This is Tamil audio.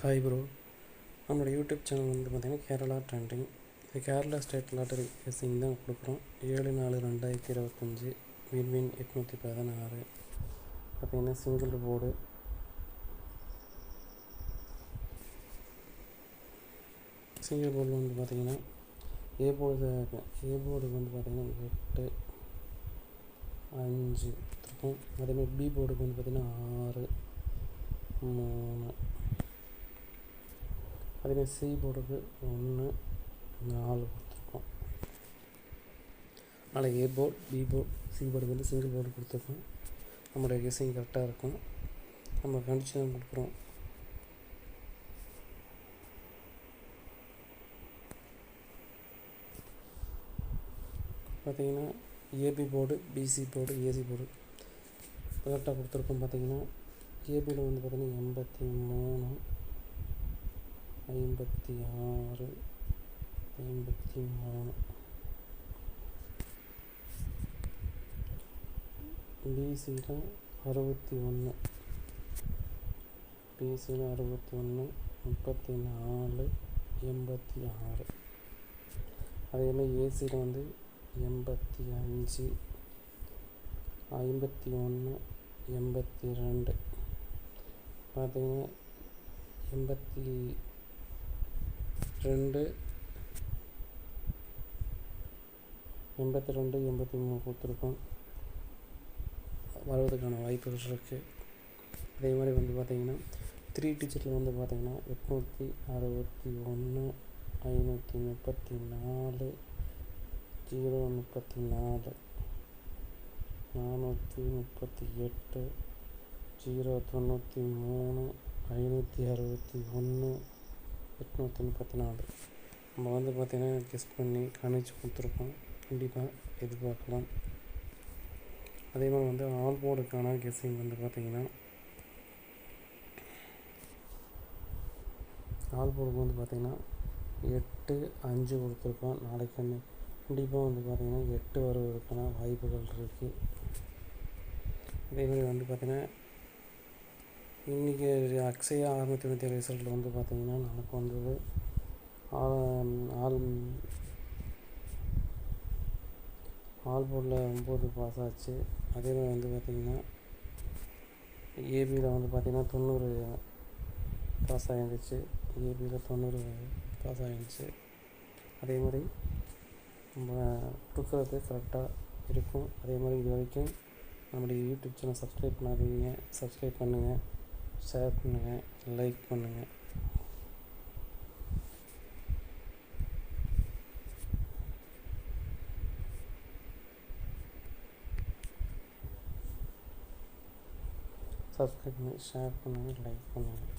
ஹாய் ப்ரோ, நம்மளோட யூடியூப் சேனல் வந்து பார்த்திங்கன்னா கேரளா ட்ரெண்டிங். இது கேரளா ஸ்டேட் லாட்டரி கேசிங் தான் கொடுக்குறோம். 7/4/2025 வின் 816. பார்த்திங்கன்னா சிங்கிள் போர்டு. சிங்கிள் போர்டில் வந்து பார்த்திங்கன்னா ஏ போர்டுக்கு வந்து பார்த்திங்கன்னா 8 5 இருக்கும். அதேமாதிரி பி போர்டுக்கு வந்து பார்த்திங்கன்னா 6 3. அதேமாதிரி சி போர்டுக்கு 1 4 கொடுத்துருக்கோம். அதனால் A board, B board, C போர்டுக்கு வந்து சிங்கிள் போர்டு கொடுத்துருக்கோம். நம்மளுடைய கெஸ்ஸிங் கரெக்டாக இருக்கும். நம்ம கண்டிஷன் கொடுக்குறோம். பார்த்திங்கன்னா AB board, BC board, AC board கரெக்டாக கொடுத்துருக்கோம். பார்த்திங்கன்னா ஏபியில் வந்து பார்த்திங்கன்னா 83 56 53. பிசியில் 61 34 86. அதேமாதிரி ஏசியில் வந்து 85 51 82. பார்த்திங்கன்னா 82 83 கொடுத்துருக்கோம். வருவதற்கான வாய்ப்புகள் இருக்குது. அதே மாதிரி வந்து பார்த்திங்கன்னா 3 டிஜிட்டில் வந்து பார்த்திங்கன்னா 861 534 034 438 093 561 834. நம்ம வந்து பார்த்திங்கன்னா கெஸ் பண்ணி கணிச்சு கொடுத்துருக்கோம். கண்டிப்பாக எதிர்பார்க்கலாம். அதே மாதிரி வந்து ஆல் போர்டுக்கான கெஸ்ஸிங் வந்து பார்த்திங்கன்னா ஆல் போர்டுக்கு வந்து பார்த்திங்கன்னா 8 5 கொடுத்துருக்கோம். நாளைக்கு கண்டிப்பாக வந்து பார்த்திங்கன்னா 8 வருவதற்கான வாய்ப்புகள் இருக்குது. அதேமாதிரி வந்து பார்த்திங்கன்னா இன்றைக்கி அக்ஷயா 697 ரிசல்ட்டில் வந்து பார்த்திங்கன்னா நமக்கு வந்தது ஆல் போர்டில் 9 பாஸ் ஆச்சு. அதேமாதிரி வந்து பார்த்திங்கன்னா ஏபியில் வந்து பார்த்திங்கன்னா 90 பாஸ் ஆகிருந்துச்சு. ஏபியில் 90 பாஸ் ஆகிருந்துச்சு. அதே மாதிரி நம்ம கொடுக்குறது கரெக்டாக இருக்கும். அதே மாதிரி இது வரைக்கும் நம்முடைய யூடியூப் சேனல் சப்ஸ்கிரைப் பண்ணாதீங்க. சப்ஸ்கிரைப் பண்ணுங்கள், ஷேர் பண்ணுங்கள், லைக் பண்ணுங்கள். சப்ஸ்கிரைப் பண்ணி ஷேர் பண்ணுங்கள், லைக் பண்ணுங்கள்.